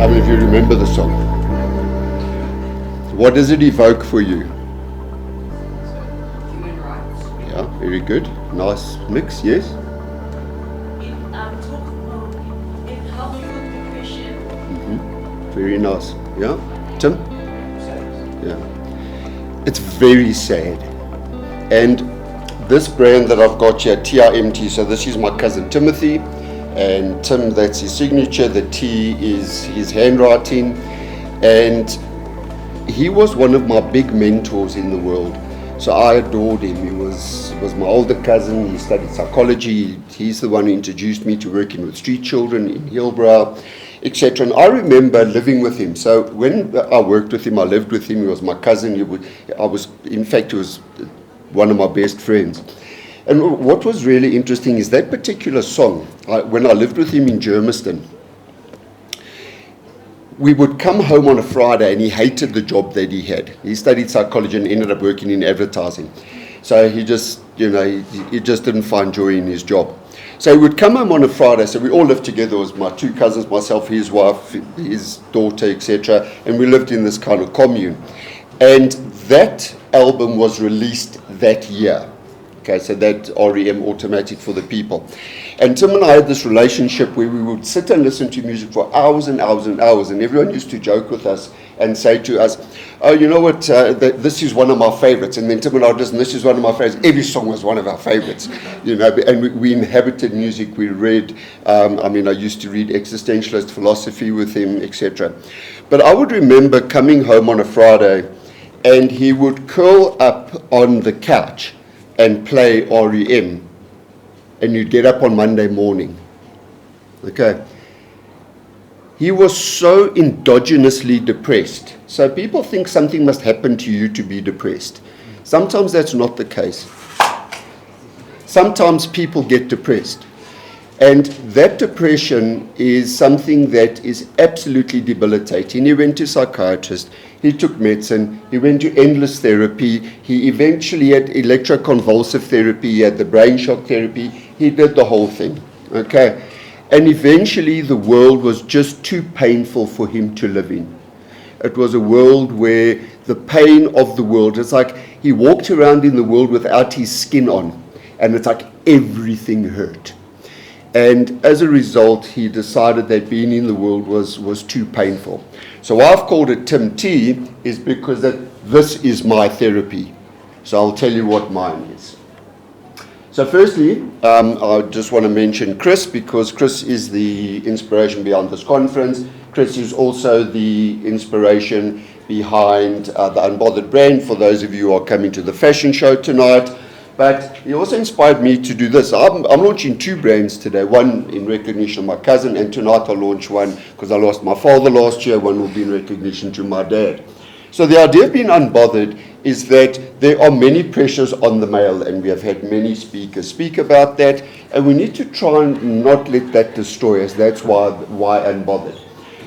How many of you remember the song? What does it evoke for you? Human rights. Yeah, very good. Nice mix, yes? It helps with depression. Very nice. Yeah? Tim? Yeah. It's very sad. And this brand that I've got here, TRMT, so this is my cousin Timothy, and Tim, that's his signature, the T is his handwriting, and he was one of my big mentors in the world. So I adored him. He was my older cousin. He studied psychology. He's the one who introduced me to working with street children in Hillbrow, etc. And I remember living with him. So when I worked with him, I lived with him. He was my cousin. He was one of my best friends. And what was really interesting is that particular song, when I lived with him in Germiston, we would come home on a Friday and he hated the job that he had. He studied psychology and ended up working in advertising. So he just, he just didn't find joy in his job. So he would come home on a Friday. So we all lived together. It was my two cousins, myself, his wife, his daughter, etc. And we lived in this kind of commune. And that album was released that year. Okay, so that REM, Automatic for the People. And Tim and I had this relationship where we would sit and listen to music for hours and hours and hours, and everyone used to joke with us and say to us, oh, you know what, this is one of my favorites. And then Tim and I would listen, this is one of my favorites. Every song was one of our favorites, and we inhabited music. We read, I used to read existentialist philosophy with him, etc. But I would remember coming home on a Friday, and he would curl up on the couch and play REM, and you'd get up on Monday morning. Okay. He was so endogenously depressed. So people think something must happen to you to be depressed. Sometimes that's not the case. Sometimes people get depressed. And that depression is something that is absolutely debilitating. He went to a psychiatrist, he took medicine, he went to endless therapy, he eventually had electroconvulsive therapy, he had the brain shock therapy, he did the whole thing, okay? And eventually the world was just too painful for him to live in. It was a world where the pain of the world, it's like he walked around in the world without his skin on, and it's like everything hurt. And as a result, he decided that being in the world was too painful. So why I've called it Tim T is because this is my therapy. So I'll tell you what mine is. So firstly, I just want to mention Chris, because Chris is the inspiration behind this conference. Chris is also the inspiration behind the Unbothered brand, for those of you who are coming to the fashion show tonight. But he also inspired me to do this. I'm launching two brands today, one in recognition of my cousin, and tonight I'll launch one because I lost my father last year. One will be in recognition to my dad. So the idea of being unbothered is that there are many pressures on the male, and we have had many speakers speak about that, and we need to try and not let that destroy us. That's why unbothered.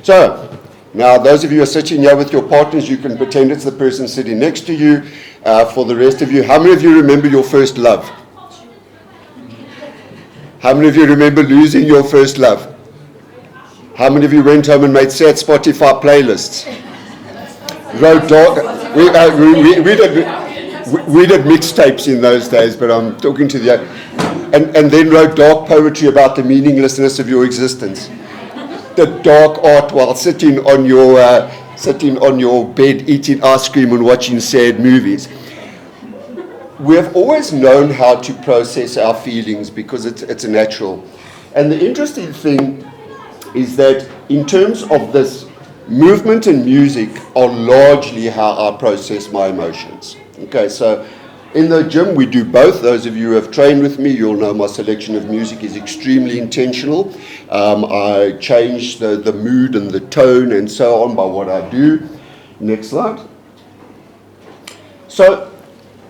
So now those of you who are sitting here with your partners, you can pretend it's the person sitting next to you. For the rest of you, how many of you remember your first love? How many of you remember losing your first love? How many of you went home and made sad Spotify playlists? Wrote we did mixtapes in those days, but I'm talking to the and then wrote dark poetry about the meaninglessness of your existence. The dark art while sitting on your bed eating ice cream and watching sad movies. We have always known how to process our feelings because it's natural. And the interesting thing is that in terms of this, movement and music are largely how I process my emotions. Okay, so in the gym we do both. Those of you who have trained with me, you'll know my selection of music is extremely intentional. I change the mood and the tone and so on by what I do. Next slide. So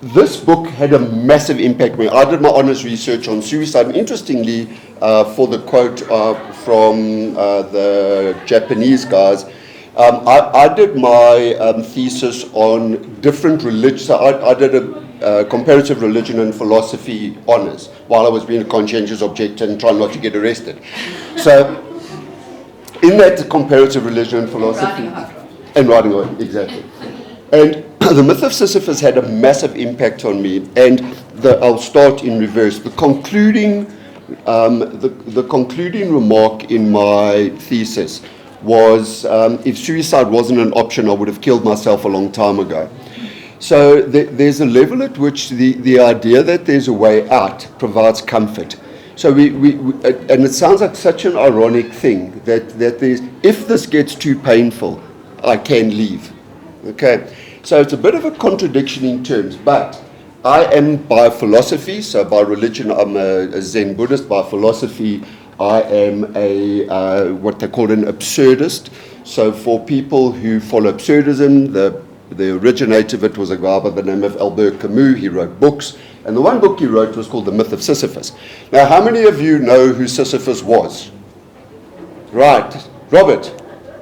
this book had a massive impact on me. I did my honors research on suicide, and interestingly, for the quote from the Japanese guys, I did my thesis on different religions. So I did a comparative religion and philosophy honors while I was being a conscientious objector and trying not to get arrested. So in that comparative religion and philosophy. Riding a hot rod. And riding a hot, exactly. And the myth of Sisyphus had a massive impact on me. And I'll start in reverse. The concluding remark in my thesis was, if suicide wasn't an option, I would have killed myself a long time ago. So there's a level at which the idea that there's a way out provides comfort. So and it sounds like such an ironic thing that there's, if this gets too painful, I can leave. Okay, so it's a bit of a contradiction in terms, but I am by philosophy, so by religion I'm a Zen Buddhist, by philosophy I am a what they call an absurdist. So for people who follow absurdism, the originator of it was a guy by the name of Albert Camus. He wrote books, and the one book he wrote was called The Myth of Sisyphus. Now, how many of you know who Sisyphus was? Right. Robert,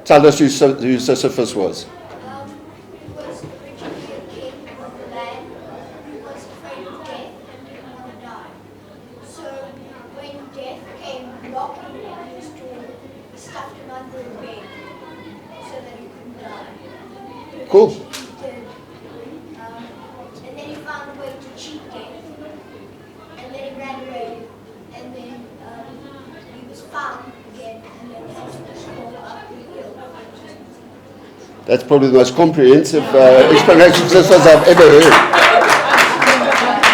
tell us who Sisyphus was. He was originally a king of the land who was afraid of death and didn't want to die. So when death came knocking on his door, he stuffed him under a bed so that he couldn't die. But Cool. eventually he did. And then he found a way to cheat death. And then he ran away. And then he was found again, and then Sisyphus crawled up the hill. That's probably the most comprehensive explanation of Sisyphus I've ever heard.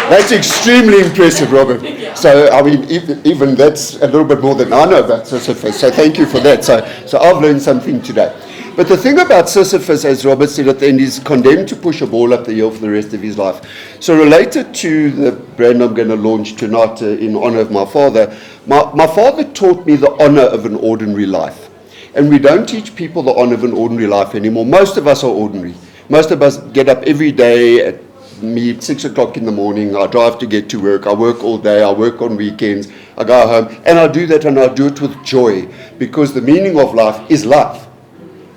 That's extremely impressive, Robert. So, I mean, even that's a little bit more than I know about Sisyphus. So thank you for that. So I've learned something today. But the thing about Sisyphus, as Robert said at the end, is condemned to push a ball up the hill for the rest of his life. So related to the brand I'm going to launch tonight in honor of my father, my father taught me the honor of an ordinary life. And we don't teach people the honor of an ordinary life anymore. Most of us are ordinary. Most of us get up every day at 6 o'clock in the morning. I drive to get to work. I work all day. I work on weekends. I go home. And I do that, and I do it with joy, because the meaning of life is life.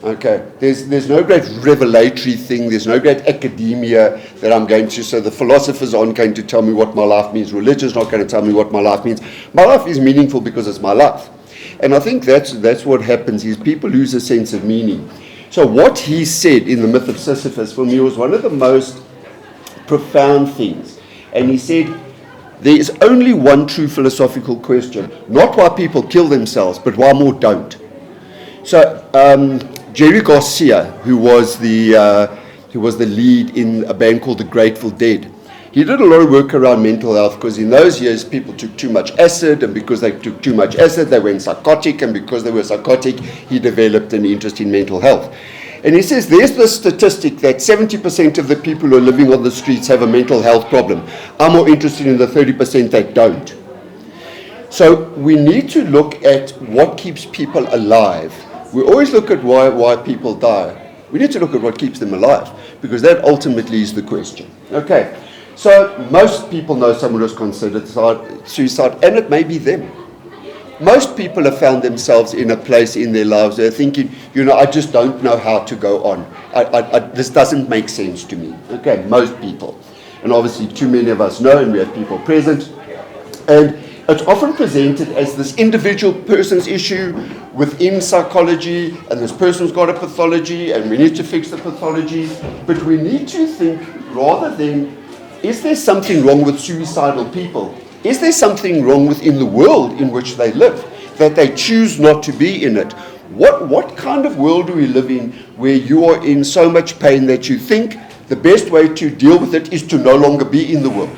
Okay, there's no great revelatory thing. There's no great academia that I'm going to. So the philosophers aren't going to tell me what my life means. Religion's not going to tell me what my life means. My life is meaningful because it's my life. And I think that's what happens is people lose a sense of meaning. So what he said in The Myth of Sisyphus for me was one of the most profound things. And he said, there is only one true philosophical question, not why people kill themselves, but why more don't. So Jerry Garcia, who was the lead in a band called the Grateful Dead, he did a lot of work around mental health, because in those years people took too much acid, and because they took too much acid they went psychotic, and because they were psychotic he developed an interest in mental health. And he says there's the statistic that 70% of the people who are living on the streets have a mental health problem. I'm more interested in the 30% that don't. So we need to look at what keeps people alive. We always look at why people die. We need to look at what keeps them alive, because that ultimately is the question. Okay, so most people know someone who's considered suicide, and it may be them. Most people have found themselves in a place in their lives where they're thinking, I just don't know how to go on. This doesn't make sense to me. Okay, most people. And obviously too many of us know, and we have people present. And it's often presented as this individual person's issue within psychology, and this person's got a pathology, and we need to fix the pathology. But we need to think rather than, is there something wrong with suicidal people? Is there something wrong within the world in which they live, that they choose not to be in it? What kind of world do we live in where you are in so much pain that you think the best way to deal with it is to no longer be in the world?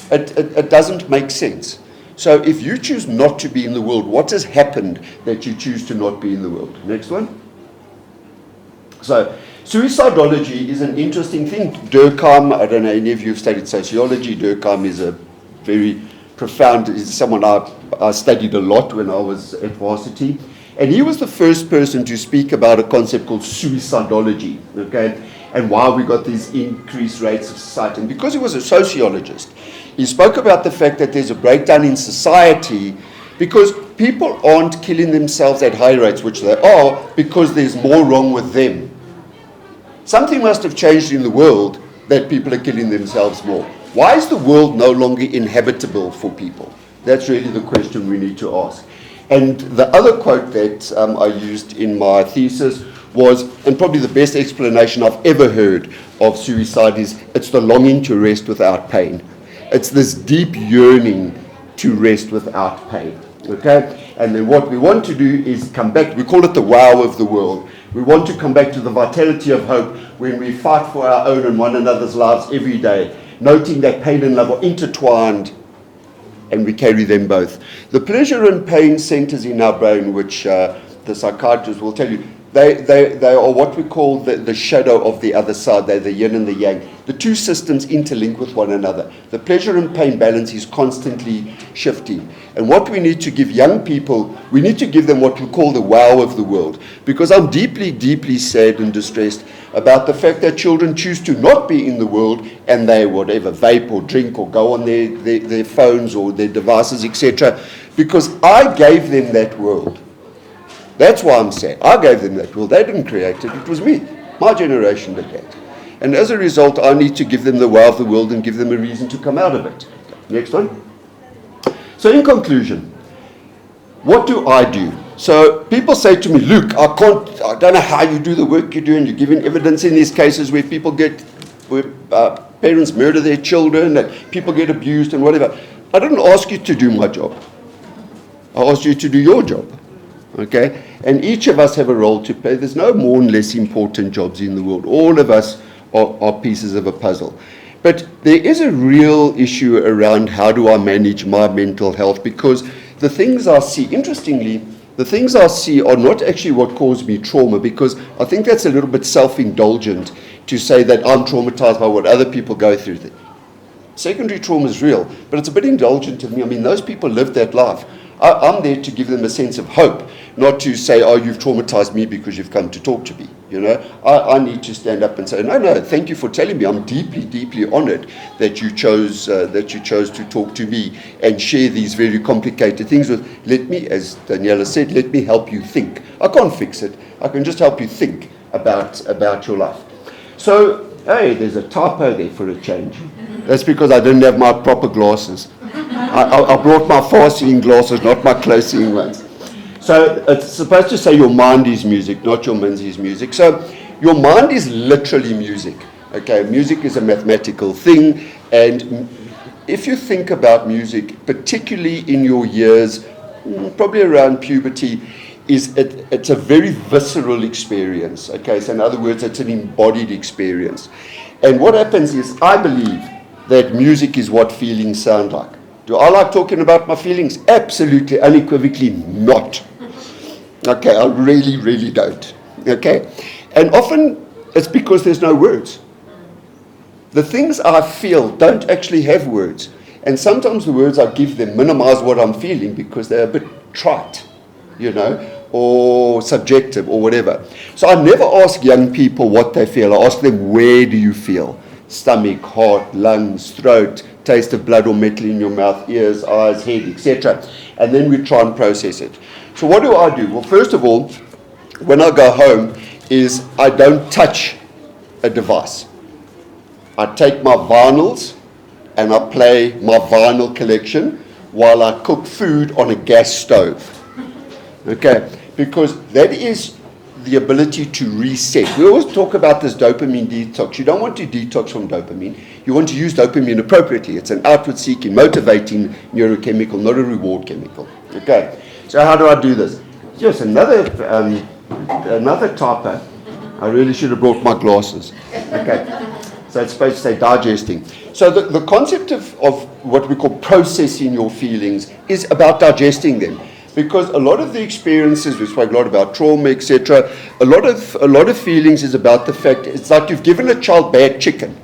It doesn't make sense. So if you choose not to be in the world, what has happened that you choose to not be in the world? Next one. So suicidology is an interesting thing. Durkheim, I don't know, any of you have studied sociology. Durkheim is a very profound, is someone I studied a lot when I was at varsity. And he was the first person to speak about a concept called suicidology, okay, and why we got these increased rates of society. And because he was a sociologist, he spoke about the fact that there's a breakdown in society because people aren't killing themselves at high rates, which they are, because there's more wrong with them. Something must have changed in the world that people are killing themselves more. Why is the world no longer inhabitable for people? That's really the question we need to ask. And the other quote that I used in my thesis was, and probably the best explanation I've ever heard of suicide is, it's the longing to rest without pain. It's this deep yearning to rest without pain. Okay? And then what we want to do is come back, we call it the wow of the world. We want to come back to the vitality of hope when we fight for our own and one another's lives every day, noting that pain and love are intertwined and we carry them both. The pleasure and pain centers in our brain, which the psychiatrists will tell you, they are what we call the shadow of the other side. They're the yin and the yang. The two systems interlink with one another. The pleasure and pain balance is constantly shifting. And what we need to give young people, we need to give them what we call the wow of the world. Because I'm deeply, deeply sad and distressed about the fact that children choose to not be in the world and they whatever, vape or drink or go on their phones or their devices, etc. Because I gave them that world. That's why I'm sad. I gave them that world. They didn't create it. It was me. My generation did that. And as a result, I need to give them the wow of the world and give them a reason to come out of it. Next one. So in conclusion, what do I do? So people say to me, Luke, I don't know how you do the work you do, and you're giving evidence in these cases where people where parents murder their children, and people get abused and whatever. I didn't ask you to do my job. I asked you to do your job. Okay? And each of us have a role to play. There's no more and less important jobs in the world. All of us are pieces of a puzzle. But there is a real issue around how do I manage my mental health, because the things I see, interestingly, the things I see are not actually what caused me trauma, because I think that's a little bit self-indulgent to say that I'm traumatized by what other people go through. Secondary trauma is real, but it's a bit indulgent of me. I mean, those people lived that life. I'm there to give them a sense of hope, not to say, oh, you've traumatized me because you've come to talk to me. You know, I need to stand up and say, no, thank you for telling me. I'm deeply, deeply honored that you chose to talk to me and share these very complicated things with. Let me, as Daniela said, let me help you think. I can't fix it. I can just help you think about your life. So, hey, there's a typo there for a change. That's because I didn't have my proper glasses. I brought my far-seeing glasses, not my close-seeing ones. So it's supposed to say your mind is music, not your Minzi's music. So your mind is literally music. Okay, music is a mathematical thing, and if you think about music, particularly in your years, probably around puberty, it's a very visceral experience. Okay, so in other words, it's an embodied experience. And what happens is, I believe that music is what feelings sound like. Do I like talking about my feelings? Absolutely, unequivocally not. Okay, I really, really don't. Okay? And often it's because there's no words. The things I feel don't actually have words. And sometimes the words I give them minimize what I'm feeling because they're a bit trite, you know, or subjective or whatever. So I never ask young people what they feel. I ask them, where do you feel? Stomach, heart, lungs, throat, taste of blood or metal in your mouth, ears, eyes, head, etc. And then we try and process it. So what do I do? Well, first of all, when I go home, is I don't touch a device. I take my vinyls and I play my vinyl collection while I cook food on a gas stove. Okay? Because that is the ability to reset. We always talk about this dopamine detox. You don't want to detox from dopamine. You want to use dopamine appropriately. It's an outward-seeking, motivating neurochemical, not a reward chemical. Okay. So how do I do this? Yes, another typo. I really should have brought my glasses. Okay. So it's supposed to say digesting. So the concept of what we call processing your feelings is about digesting them. Because a lot of the experiences, we spoke a lot about trauma, etc. A lot of feelings is about the fact it's like you've given a child bad chicken,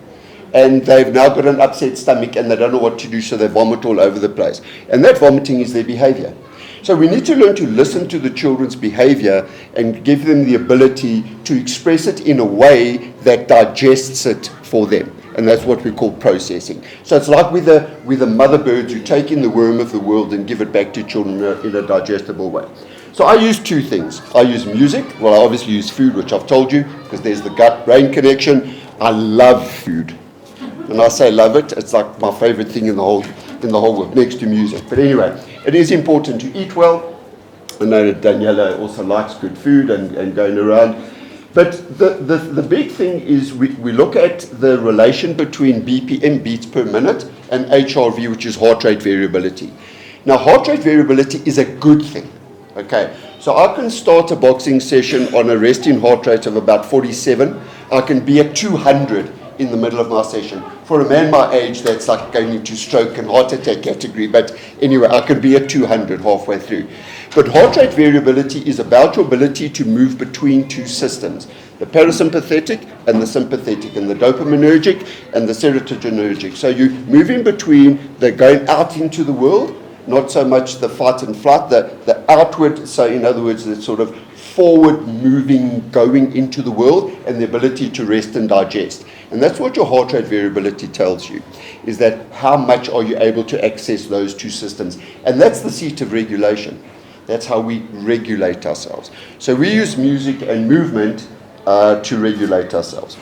and they've now got an upset stomach and they don't know what to do, so they vomit all over the place. And that vomiting is their behavior. So we need to learn to listen to the children's behavior and give them the ability to express it in a way that digests it for them. And that's what we call processing. So it's like with the mother birds, you take in the worm of the world and give it back to children in a digestible way. So I use two things. I use music. Well, I obviously use food, which I've told you, because there's the gut-brain connection. I love food. When I say love it, it's like my favorite thing in the whole world, next to music. But anyway, it is important to eat well, I know that Daniela also likes good food and going around. But the big thing is we look at the relation between BPM, beats per minute, and HRV, which is heart rate variability. Now, heart rate variability is a good thing. Okay, so I can start a boxing session on a resting heart rate of about 47. I can be at 200 in the middle of my session. For a man my age, that's like going into stroke and heart attack category. But anyway, I can be at 200 halfway through. But heart rate variability is about your ability to move between two systems, the parasympathetic and the sympathetic, and the dopaminergic and the serotonergic. So you're moving between the going out into the world, not so much the fight and flight, the outward, so in other words, the sort of forward moving, going into the world, and the ability to rest and digest. And that's what your heart rate variability tells you, is that how much are you able to access those two systems. And that's the seat of regulation. That's how we regulate ourselves. So we use music and movement to regulate ourselves.